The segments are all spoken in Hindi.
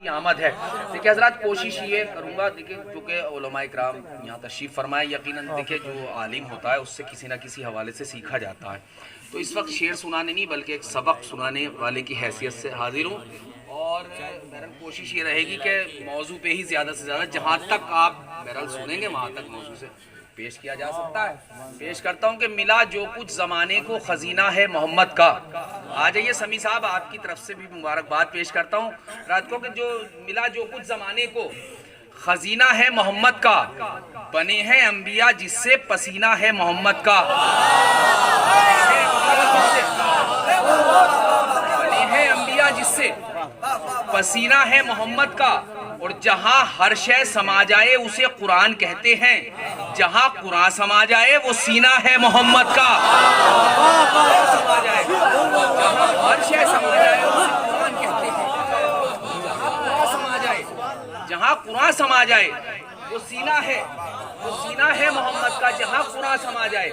आमद है। देखिए हजरात, कोशिश ये करूँगा, देखिए जो कि उलमा इकराम यहाँ तशरीफ़ फरमाए, यकीनन देखिए जो आलिम होता है उससे किसी न किसी हवाले से सीखा जाता है। तो इस वक्त शेर सुनाने नहीं बल्कि एक सबक सुनाने वाले की हैसियत से हाजिर हूँ और बहरहाल कोशिश ये रहेगी कि मौजू पे ही ज़्यादा से ज़्यादा जहाँ तक आप बहरहाल सुनेंगे वहाँ तक मौजू से पेश किया जा सकता है। पेश करता हूँ कि मिला जो कुछ ज़माने को खजीना है मोहम्मद का। आ जाइए समी साहब, आपकी तरफ से भी मुबारकबाद पेश करता हूँ रात को कि जो मिला जो कुछ ज़माने को खजीना है मोहम्मद का, बने हैं अंबिया जिससे पसीना है मोहम्मद का। बने हैं अंबिया जिससे पसीना है मोहम्मद का, और जहाँ हर शय समा जाए उसे कुरान कहते हैं। जहाँ कुरान समा जाए वो सीना है मोहम्मद का। समा जाए, जहाँ हर शय समा जाए उसे कुरान कहते हैं। जहाँ कुरान समा जाए, जहाँ कुरान समा जाए वो सीना है मोहम्मद का। जहाँ कुरान समा जाए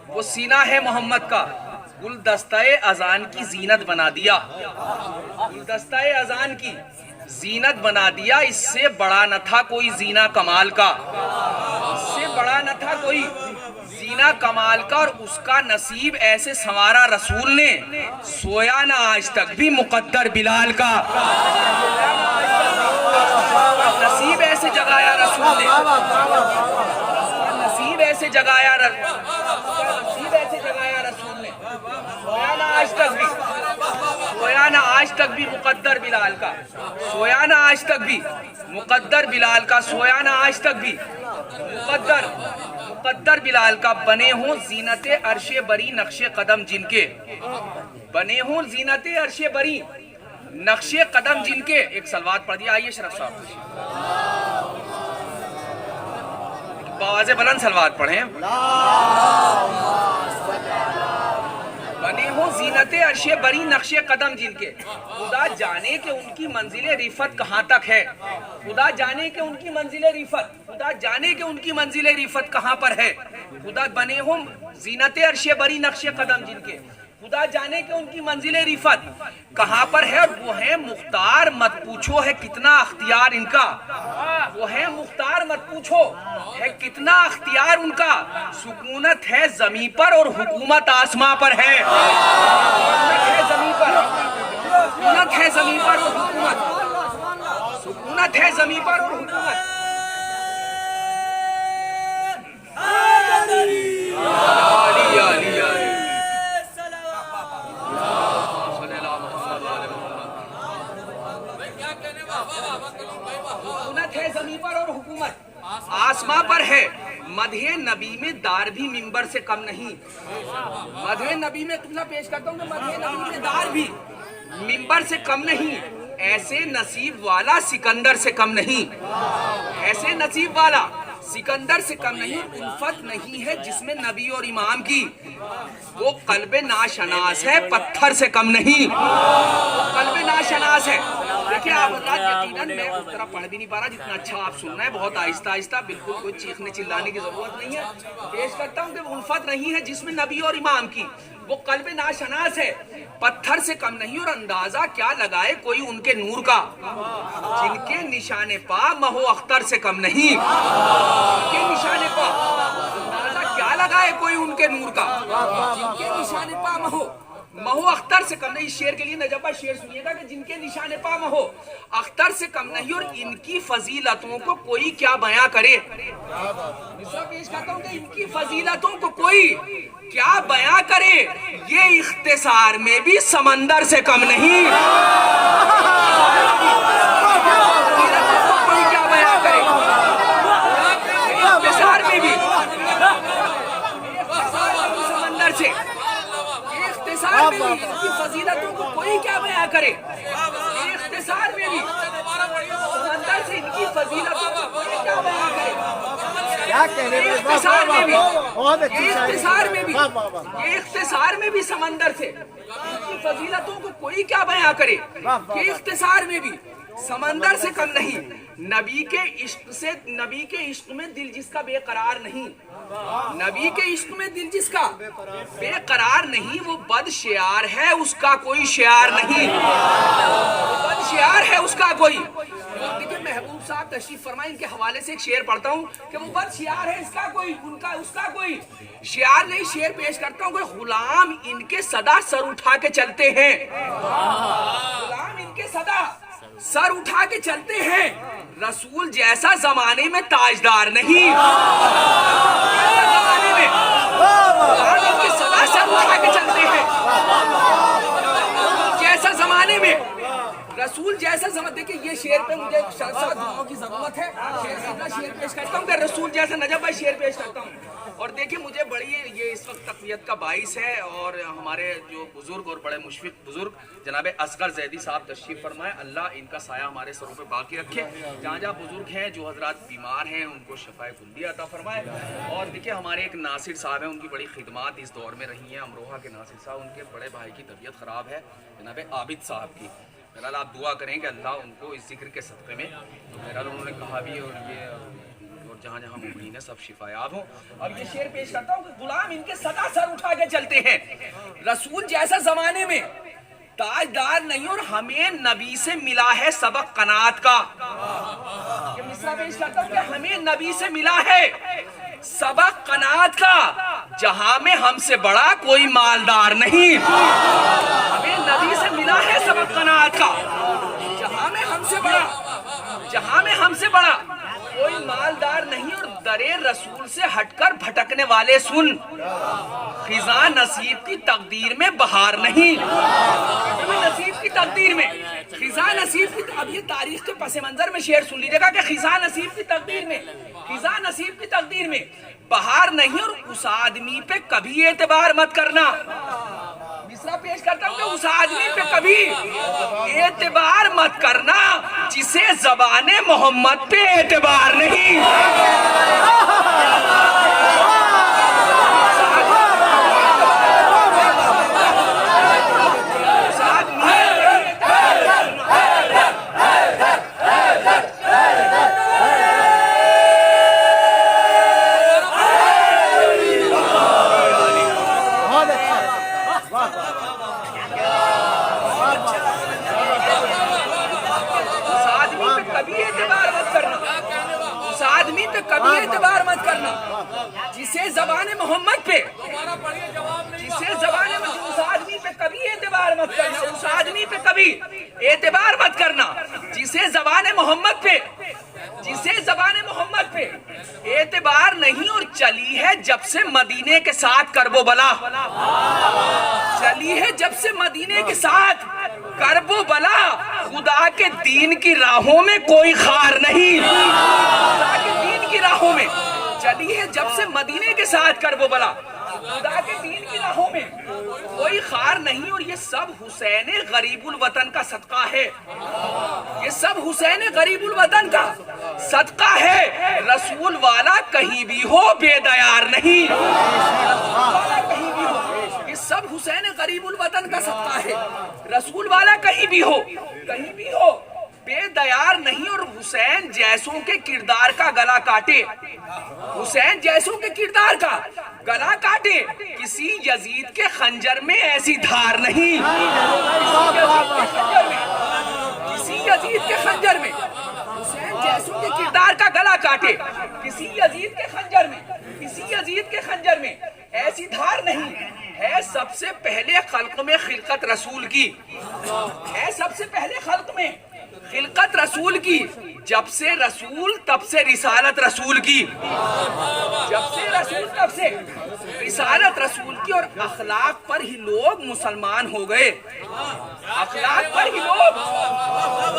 वो सीना है मोहम्मद का। गुलदस्ता-ए अजान की जीनत बना दिया, गुलदस्ता-ए अजान की जीनत बना दिया। इससे बड़ा न था कोई जीना कमाल का, इससे बड़ा न था कोई जीना कमाल का। और उसका नसीब ऐसे संवारा रसूल ने, सोया ना आज तक भी मुकद्दर बिलाल का। नसीब ऐसे जगाया रसूल ने, नसीब ऐसे जगाया रसूल ने, सोया ना आज तक भी, सोया ना आज तक भी मुकद्दर बिलाल का। सोया ना आज तक भी मुकद्दर बिलाल का। सोया ना आज तक भी मुकद्दर बिलाल का। बने हों जीनते अर्शे बरी नक्शे कदम जिनके, बने हों जीनते अर्शे बरी नक्शे कदम जिनके। एक सलवात पढ़ दिया, आइए शरफ साहब बावाज़े बुलंद सलवात पढ़ें। बने हो जीनते अर्शे बरी नक्शे कदम जिनके। खुदा जाने के उनकी मंजिले रिफत कहाँ तक है, खुदा जाने के उनकी मंजिले रिफत, खुदा जाने के उनकी मंजिले रिफत कहाँ पर है। खुदा बने हो जीनते अर्शे बरी नक्शे कदम जिनके, खुदा जाने के उनकी मंजिले रिफत कहाँ पर है। और वो है मुख्तार मत पूछो है कितना अख्तियार इनका, वो है मुख्तार मत पूछो है कितना अख्तियार उनका। सुकूनत है जमी पर और हुकूमत आसमां पर है। सुकूनत है जमी पर, सुकूनत है जमी पर और हुकूमत, सुकूनत है जमी पर और हुकूमत। सुकूनत है जमी पर और हुकूमत आसमां पर है। मदहे नबी में दार भी मिंबर से कम नहीं। मदहे नबी में कितना पेश करता हूँ, मदहे नबी में दार भी मिंबर से कम नहीं। ऐसे नसीब वाला सिकंदर से कम नहीं, ऐसे नसीब वाला सिकंदर से कम नहीं। उल्फत नहीं है जिसमें नबी और इमाम की, वो कल्बे नाशनास है पत्थर से कम नहीं। वो कल्बे नाशनास है। देखिए आप यकीनन मैं उस तरह पढ़ भी नहीं पा रहा जितना अच्छा आप सुन रहे हैं, बहुत आहिस्ता आहिस्ता, बिल्कुल कोई चीखने चिल्लाने की जरूरत नहीं है। पेश करता हूँ कि उल्फत नहीं है जिसमें नबी और इमाम की, वो कल्बे नाशनास है पत्थर से कम नहीं। और अंदाजा क्या लगाए कोई उनके नूर का, जिनके निशाने पा महो अख्तर से कम नहीं। जिनके निशाने पा, अंदाजा क्या लगाए कोई उनके नूर का, जिनके निशाने पा महो अख्तर से कम नहीं। इस शेर के लिए नजबा शेर सुनिएगा कि जिनके निशाने पा महो अख्तर से कम नहीं। और इनकी फजीलतों को कोई क्या बयां करे, पेश करता हूं कि इनकी फजीलतों को कोई क्या बयां करे। ये इख्तिसार में भी समंदर से कम नहीं। कोई क्या बयां करे, इख्तिसार में भी समंदर से, इख्तिसार में भी इनकी फजीलतों को कोई क्या बयां करे। इख्तिसार में भी समंदर से इनकी फजीलतों को कोई क्या बयां करे। इख्तिसार में भी, इख्तिसार में भी, इख्तिसार में भी समंदर से इनकी फजीलतों को कोई क्या बयां करे। इख्तिसार में भी समंदर से कम नहीं। नबी के इश्क में दिल जिसका बेकरार नहीं, नबी के इश्क में दिल जिसका बेकरार नहीं, वो बदशियार है, उसका कोई शियार नहीं, बदशियार है उसका कोई। देखिए महबूब साहब तशरीफ फरमाए, इनके हवाले से एक शेर पढ़ता हूँ कि वो बदशियार है, इसका कोई उसका कोई शियार नहीं। शेर पेश करता हूँ कि गुलाम इनके सदा सर उठा के चलते हैं, गुलाम इनके सदा सर उठा के चलते हैं, रसूल जैसा जमाने में ताजदार नहीं, जमाने में गुलाम इनके सदा सर उठा के चलते हैं, जैसा जमाने में रसूल जैसा समझ। देखिए ये शेर पे मुझे शर्सा दुआओं की जरूरत है, शेर पेश करता हूँ कि रसूल जैसा नजब भाई शेर पेश करता हूँ। और देखिए मुझे बड़ी ये इस वक्त तकवीत का बाइस है, और हमारे जो बुजुर्ग और बड़े मुशफिक बुजुर्ग जनाब असगर जैदी साहब तशरीफ फरमाए, अल्लाह इनका साया हमारे सरों पे बाकी रखे। जहाँ जहाँ बुजुर्ग हैं, जो हजरात बीमार हैं, उनको शफाए कुल्ली अता फरमाए। और देखिए हमारे एक नासिर साहब हैं, उनकी बड़ी खिदमत इस दौर में रही हैं, अमरोहा के नासिर साहब, उनके बड़े भाई की तबीयत ख़राब है जनाब आबिद साहब की। बहरहाल आप दुआ करें कि अल्लाह उनको इस जिक्र के सदक़े में, तो बहरहाल उन्होंने कहा भी, और ये और जहाँ जहाँ मुमकिन है सब शिफायाब हो। अब ये शेर पेश करता हूँ कि गुलाम इनके सदा सर उठा के चलते हैं, रसूल जैसा जमाने में ताजदार नहीं, और हमें नबी से मिला है सबक कनात का। ये मिसरा पेश करता हूँ कि हमें नबी से मिला है सबक कनात का, जहां में हमसे बड़ा कोई मालदार नहीं। हमें नबी से मिला है सबक कनात का, जहां में हमसे बड़ा कोई मालदार नहीं, और दरे रसूल से हटकर भटकने वाले सुन, खिजा नसीब की तकदीर में बहार नहीं, नसीब की तकदीर में, खिजा नसीब की। अब ये तारीख के पस मंजर में शेर सुन लीजिएगा कि खिजा नसीब की तकदीर में, खिजा नसीब की तकदीर में बहार नहीं, और उस आदमी पे कभी एतबार मत करना। मिसरा पेश करता हूँ कि उस आदमी पे कभी एतबार मत करना जिसे ज़बाने मोहम्मद पे एतबार नहीं। कभी एतबार मत करना जिसे ज़बाने मोहम्मद पे, जिसे ज़बाने उस आदमी पे कभी एतबार मत करना, उस आदमी पे कभी एतबार मत करना जिसे ज़बाने मोहम्मद पे, जिसे ज़बाने मोहम्मद पे एतबार नहीं। और चली है जब से मदीने के साथ करबो बला, चली है जब से मदीने के साथ करबो बला, खुदा के दीन की राहों में कोई खार नहीं, खुदा के दीन की राहों में चली है जब से मदीने के साथ करबो बला, खुदा के दीन की राहों में कोई खार नहीं। और ये सब हुसैन गरीबुल वतन का सदका है, ये सब हुसैन गरीबुल वतन का सदका है। रसूल वाला कहीं भी हो बेदयार नहीं, कहीं भी हो, ये सब हुसैन गरीबुल वतन का सदका है। रसूल वाला कहीं भी हो बेदयार नहीं, और हुसैन जैसों के किरदार का गला काटे, हुसैन जैसों के किरदार का गला काटे, किसी यजीद के खंजर में ऐसी धार नहीं, किसी यजीद के खंजर में, हुसैन जैसों के किरदार का गला काटे, किसी यजीद के खंजर में, किसी यजीद के खंजर में ऐसी धार नहीं है। सबसे पहले खल्क में खिलकत रसूल की है, सबसे पहले खल्क में खिलकत रसूल की, जब से रसूल तब से रिसालत रसूल की, जब से रसूल तब से रिसालत रसूल की। और अखलाक पर ही लोग मुसलमान हो गए, अखलाक पर ही लोग,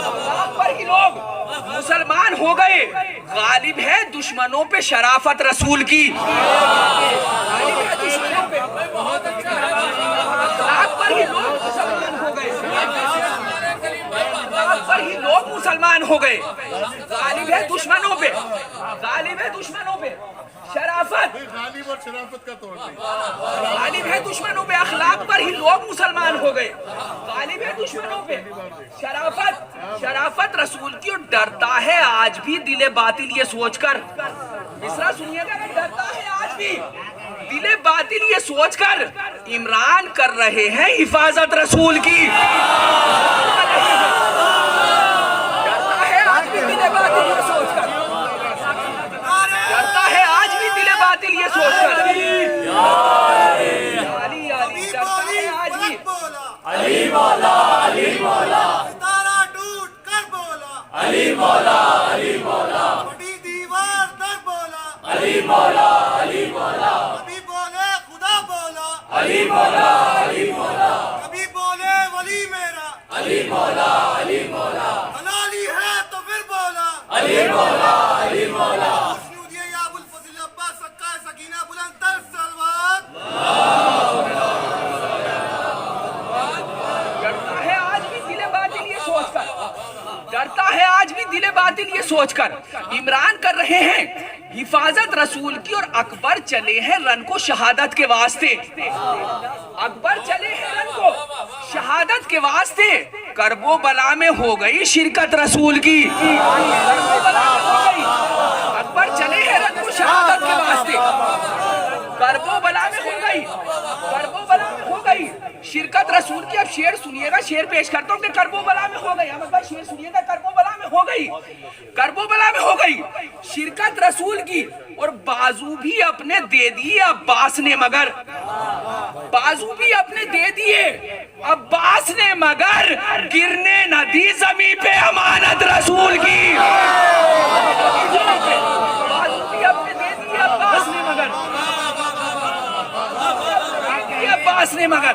अखलाक पर ही लोग मुसलमान हो गए। गालिब है दुश्मनों पे शराफत रसूल की, गालिब है दुश्मनों पे, अखलाक पर ही लोग मुसलमान हो गए, पर ही लोग मुसलमान हो गए। गालिब है दुश्मनों पे, गालिब है दुश्मनों पे, शराफत, गालिब और शराफत का तोड़ नहीं। गालिब है दुश्मनों पे, अखलाक पर ही लोग मुसलमान हो गए। गालिब है दुश्मनों पे, शराफत, शराफत रसूल की, और डरता है आज भी दिले बातिल ये सोचकर। मिसरा सुनिएगा, डरता है आज भी दिले बातिल ये सोचकर, इमरान कर रहे हैं हिफाजत रसूल की। डरता है आज भी दिले बातिल ये सोचकर, डरता है आज भी दिले बातिल ये सोचकर। अली अली डरता है आज भी। अली मौला, अली मौला, तारा टूट कर बोला, अली मौला, अली मौला, बड़ी दीवार दर बोला, अली मौला, अली मौला, कभी बोले खुदा बोला, अली मौला, अली मौला, कभी बोले वली मेरा, अली मौला, अली मौला, हलाली है तो फिर बोला, अली मौला, अली मौला। खुशनूदिया या अबुल फजल अब्बास सक्का सकीना बुलंद तर सलवात। डरता है आज भी दिले बातिल ये सोचकर, डरता है आज भी दिले बातिल ये सोचकर, इमरान कर रहे हैं हिफाजत रसूल की, और अकबर चले हैं रन को शहादत के वास्ते। अकबर चले हैं रन को शहादत के वास्ते, करबो बला में हो गई शिरकत रसूल की। करबो बला में हो गई, अकबर चले हैं रन को शहादत के वास्ते, करबो बला में हो गई, करबो बला में हो गई शिरकत रसूल की। अब शेर सुनिएगा, शेर पेश करता हूँ कि करबो बला में हो गई। अहमद भाई शेर सुनिएगा, करबो बला में हो गई, करबो बला में हो गई शिरकत रसूल की, और बाजू भी अपने दे दिए अब्बास ने, मगर बाजू भी अपने दे दिए अब्बास ने, मगर गिरने न दी जमीन पे अमानत रसूल की। बाजू भी अपने दे दिए अब्बास ने, मगर अब्बास ने, मगर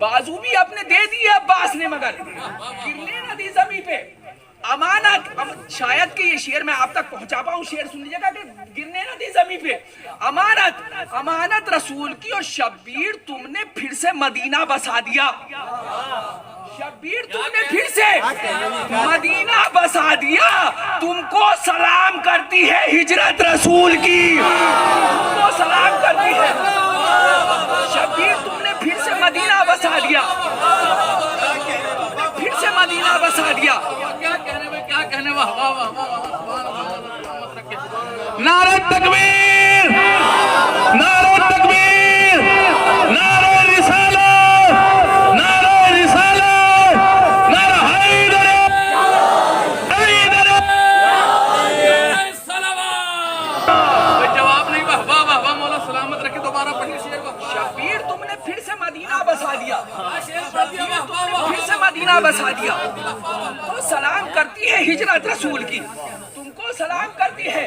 बाजू भी अपने दे दिए अब्बास ने, मगर गिरने न दी जमीन पे अमानत। अब शायद कि ये शेर मैं आप तक पहुंचा पाऊं, शेर सुन लीजिएगा कि गिरने न दी जमीन पे अमानत, अमानत रसूल की, और शब्बीर तुमने फिर से मदीना बसा दिया। शब्बीर तुमने फिर से मदीना बसा दिया, तुमको सलाम करती है हिजरत रसूल की, तुमको सलाम करती है। शब्बीर तुमने फिर से मदीना बसा दिया, फिर से मदीना बसा दिया। क्या कहने में, क्या कहने में, वाह वाह वाह वाह। नारे तकबीर, नारे तकबीर, नारे रिसालत, नारे रिसालत, नारे हैदर, हैदर सलावत। कोई जवाब नहीं, वाह वाह वाह वाह। मौला सलामत रखे। दोबारा पढ़िए शेर। शब्बीर तुमने फिर से मदीना बसा दिया, शेर पढ़ दिया, वाह वाह वाह। फिर से मदीना बसा दिया। तुमको सलाम करती है हिजरत रसूल की, तुमको सलाम करती है,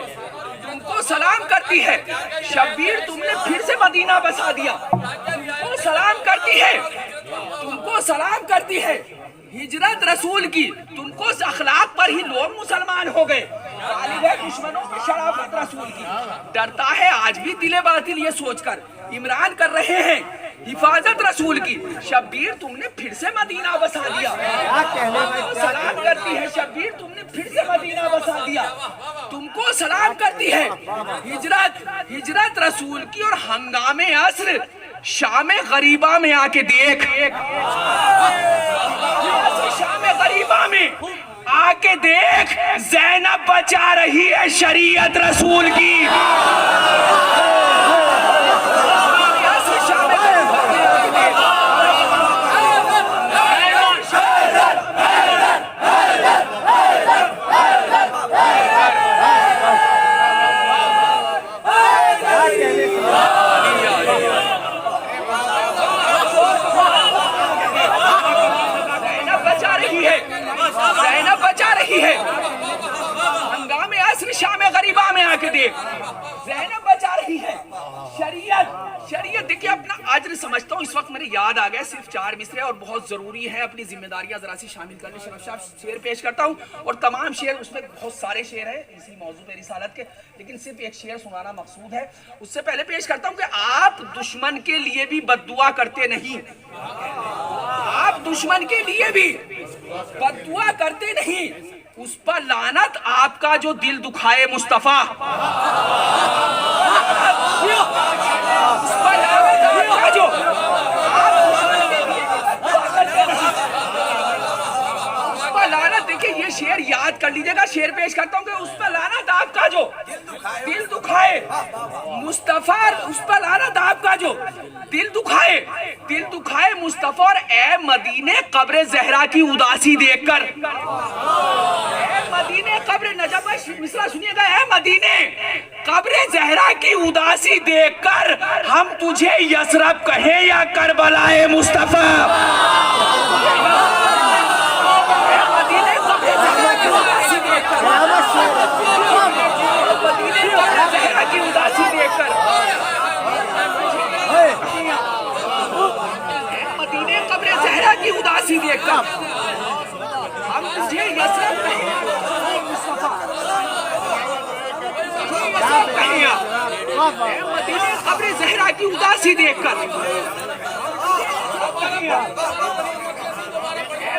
तुमको सलाम करती है। शब्बीर तुमने फिर से मदीना बसा दिया, तुमको सलाम करती है, तुमको सलाम करती है हिजरत रसूल की, तुमको अखलाक पर ही लोग मुसलमान हो गए। गालिब है दुश्मनों की शराफत रसूल की, डरता है आज भी दिले बातिल ये सोचकर, इमरान कर रहे हैं हिफाजत रसूल की। शब्बीर तुमने फिर से मदीना बसा दिया, तुमको सलाम करती है। शब्बीर तुमने फिर से मदीना बसा दिया, तुमको सलाम करती है हिजरत, हिजरत रसूल की, और हंगामे असर शामे गरीबा में आके देख, शामे गरीबा में आके देख, ज़ैनब बचा रही है शरीयत रसूल की। ज़ैनब बचा रही है, हंगामे असर शामे गरीबा में आके देख, ज़ैनब बचा रही है शरीयत, शरीयत। देखिए अपना अज्र समझता हूँ, इस वक्त मेरे याद आ गया सिर्फ 4 मिसरे, और बहुत जरूरी है अपनी जिम्मेदारियां जरा सी शामिल करने। शरफ साहब शेर पेश करता हूँ, और तमाम शेर, उसमें बहुत सारे शेर है इसी मौजू पे रिसालत के, लेकिन सिर्फ एक शेर सुनाना मकसूद है। उससे पहले पेश करता हूँ कि आप दुश्मन के लिए भी बद्दुआ करते नहीं, आप दुश्मन के लिए भी बद्दुआ करते नहीं, उस पर लानत आपका जो दिल दुखाए मुस्तफा। उस पर लानत आपका जो लानत। देखिए ये शेर याद कर लीजिएगा, शेर पेश करता हूँ कि उस पर लानत आपका जो दिल दुखाए मुस्तफा, उस पर लानत आपका जो दिल दुखाए मुस्तफा। और ए मदीने कब्र जहरा की उदासी देखकर, ए मदीने कब्र नजब मिसरा सुनिएगा, ए मदीने कब्र जहरा की उदासी देखकर हम तुझे यसरब कहें या करबलाए मुस्तफा। की उदासी देखकर मदीने कब्र ज़हरा की उदासी देखकर हम तुझे यसरब कहें मदीने कब्र ज़हरा की उदासी देखकर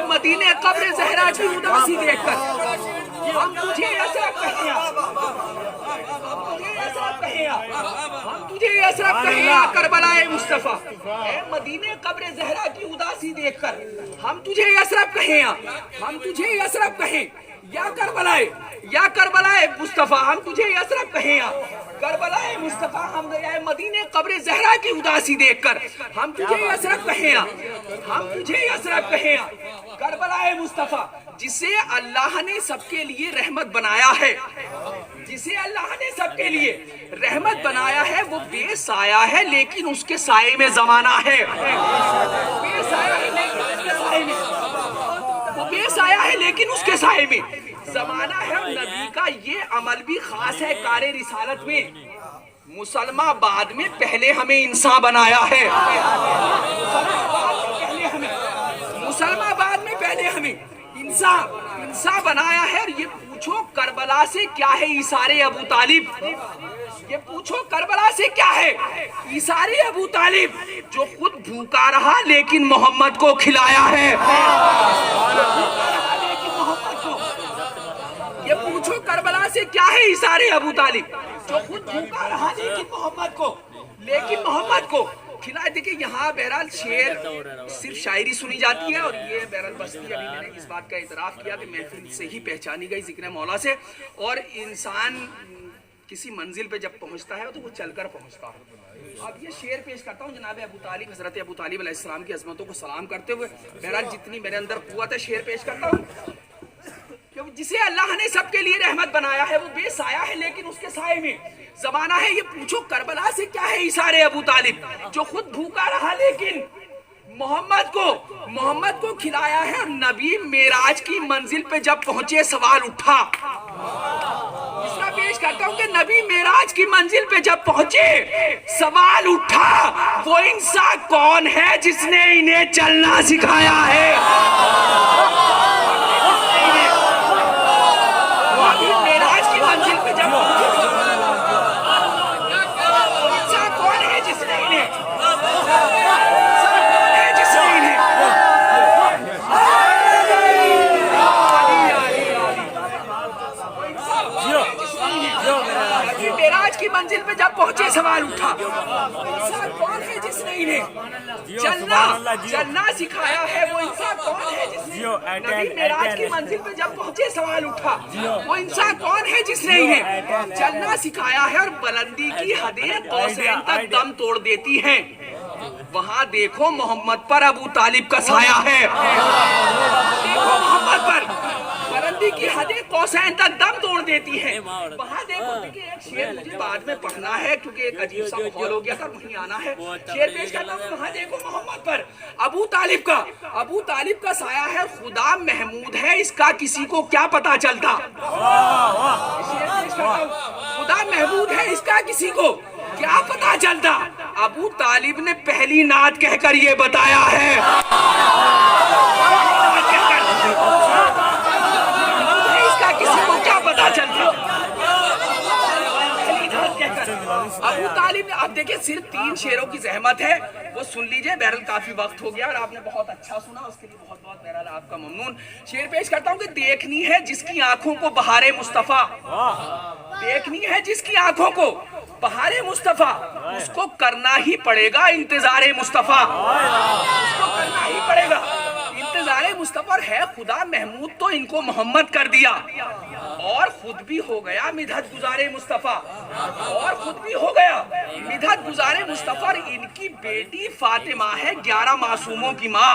मदीने कब्र ज़हरा की उदासी देखकर हम तुझे यसरब कहें, हम तुझे यसरब कहें करबलाए मुस्तफा। मदीने कब्र ज़हरा की उदासी देखकर हम तुझे यसरब कहें, हम तुझे यसरब कहें या करबलाए मुस्तफा। हम तुझे यसरब कहें करबलाए मुस्तफा। हम मदीने कब्र ज़हरा की उदासी देखकर हम तुझे यसरब कहें, हम तुझे यसरब कहें करबलाए मुस्तफा। जिसे अल्लाह ने सबके लिए रहमत बनाया है, जिसे अल्लाह ने सबके लिए रहमत बनाया है, वो बेसाया है लेकिन उसके साए में जमाना है। बेसाया है लेकिन उसके साए में, वो बेसाया है लेकिन उसके साए में जमाना है। नबी का ये अमल भी खास है कारे रिसालत में, मुसलमाबाद में पहले हमें इंसान बनाया है। मुसलमाबाद में पहले हमें इंसान बनाया है। और ये पूछो करबला से क्या है इशारे अबू तालिब, ये पूछो करबला से क्या है इशारे अबू तालिब, जो खुद भूखा रहा लेकिन मोहम्मद को खिलाया है। ये पूछो करबला से क्या है इशारे अबू तालिब, जो खुद भूखा रहा लेकिन मोहम्मद को खिलाए। देखिए यहाँ बहरहाल शेर सिर्फ शायरी सुनी जाती है, और ये बहरहाल बस्ती अभी मैंने इस बात का इतराफ किया कि महफिल से ही पहचानी गई जिक्र मौला से। और इंसान किसी मंजिल पे जब पहुँचता है तो वो चलकर पहुँचता है। अब ये शेर पेश करता हूँ जनाब अबू तालिब, हजरत अबू तालिब अलैहिस्सलाम की अजमतों को सलाम करते हुए। बहरहाल जितनी मेरे अंदर कुव्वत है शेर पेश करता हूँ। जिसे अल्लाह ने सबके लिए रहमत बनाया है, वो बेसाया है लेकिन उसके साए में जमाना है। ये पूछो करबला से क्या है इशारे अबू तालिब, जो खुद भूखा रहा लेकिन मोहम्मद को खिलाया है। और नबी मेराज की मंजिल पे जब पहुंचे सवाल उठा, इसका पेश करता हूं कि नबी मेराज की मंजिल पे जब पहुंचे सवाल उठा, वो इंसान कौन है जिसने इन्हें चलना सिखाया है। मेराज की मंजिल पे जब इंसान कौन है जिसने इन्हें मेराज की मंजिल पे जब पहुंचे सवाल उठा, इंसान कौन है जिसने इन्हें चलना सिखाया है। वो इंसान कौन है जिसने नबी मेराज की मंजिल पे जब पहुंचे सवाल उठा, वो इंसान कौन है जिसने इन्हें चलना सिखाया है। और बुलंदी की हदें कौसैन तक दम तोड़ देती हैं, वहां देखो मोहम्मद पर अबू तालिब का साया है। देखो मोहम्मद पर बुलंदी की हदें कौसैन तक दम तोड़ देती हैं, वहां देखो। देखिए एक शेर मुझे बाद में पढ़ना है क्योंकि एक अजीब सा माहौल हो गया था, वहीं आना है। शेर पेश करता हूं, वहां देखो मोहम्मद पर अबू तालिब का साया है। खुदा महमूद है इसका किसी को क्या पता चलता। शेर पेश करता हूं, खुदा महमूद है इसका किसी को क्या पता चलता। अबू तालिब ने पहली नात कहकर ये बताया है। इसका किसी को क्या पता चलता। अबू तालिब ने, अब देखिए सिर्फ 3 शेरों की जहमत है, वो सुन लीजिए। बहरहाल काफी वक्त हो गया और आपने बहुत अच्छा सुना, उसके लिए बहुत बहुत बहरहाल आपका ममनून। शेर पेश करता हूँ कि देखनी है जिसकी आंखों को बहारे मुस्तफा, देखनी है जिसकी आंखों को बहारे मुस्तफा, उसको करना ही पड़ेगा इंतजारे मुस्तफा, उसको करना ही पड़ेगा इंतजारे मुस्तफा। है खुदा महमूद तो इनको मोहम्मद कर दिया और खुद भी हो गया मिधत गुजारे मुस्तफा, और खुद भी हो गया मिधत गुजारे मुस्तफा। इनकी बेटी फातिमा है 11 मासूमों की माँ।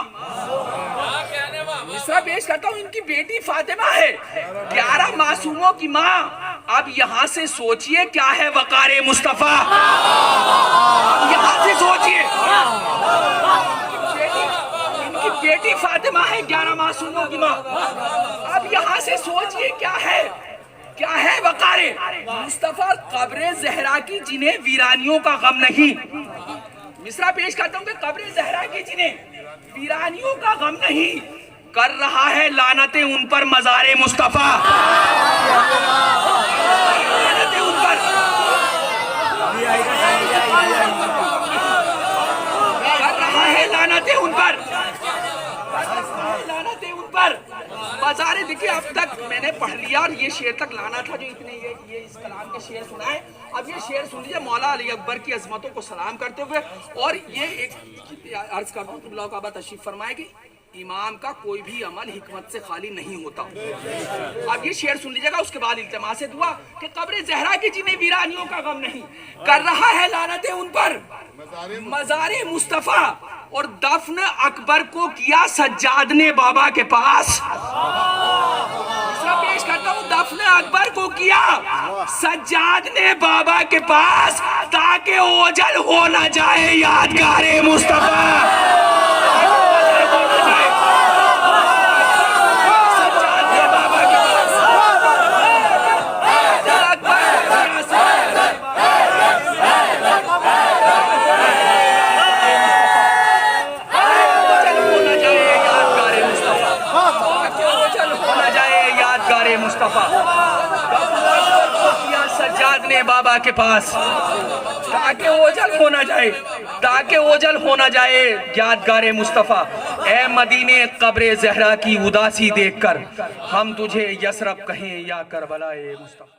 मिसरा पेश करता हूँ, इनकी बेटी फातिमा है 11 मासूमों की माँ। अब यहाँ से सोचिए क्या है वकारे मुस्तफा, यहाँ से सोचिए। इनकी बेटी फातिमा है 11 मासूमों की माँ। अब यहाँ से सोचिए क्या है वकारे मुस्तफा। कब्रे जहरा की जिन्हें वीरानियों का गम नहीं। मिसरा पेश करता हूँ कि कब्रे जहरा की जिन्हें वीरानियों का गम नहीं, कर रहा है लानतें उन पर मज़ारे मुस्तफा, लानतें उन पर, कर रहा है लानतें उन पर, लानतें उन पर मज़ारे। देखिए अब तक मैंने पढ़ लिया और ये शेर तक लाना था जो इतने ये इस कलाम के शेर सुनाए। अब ये शेर सुन लीजिए मौला अली अकबर की अजमतों को सलाम करते हुए। और ये एक अर्ज करता हूँ तुल्लाह काबा तशरीफ फरमाए कि इमाम का कोई भी अमल हिकमत से खाली नहीं होता। अब ये शेर सुन लीजिएगा, उसके बाद इल्तिमा से दुआ कि कब्र जहरा की जिन्हें वीरानियों का गम नहीं, कर रहा है लानतें उन पर मज़ारे मुस्तफा। और दफन अकबर को किया सज्जाद ने बाबा के पास। पेश करता हूँ, दफन अकबर को किया सज्जाद ने बाबा के पास, ताकि ओझल हो न जाए यादगारे मुस्तफा। मुस्तफा सज्जाद ने बाबा के पास, ताकि ओझल हो ना जाए, ताकि ओझल हो ना जाए यादगारे मुस्तफा। ए मदीने कब्रे जहरा की उदासी देखकर हम तुझे यसरब कहें या करबला ए मुस्तफा।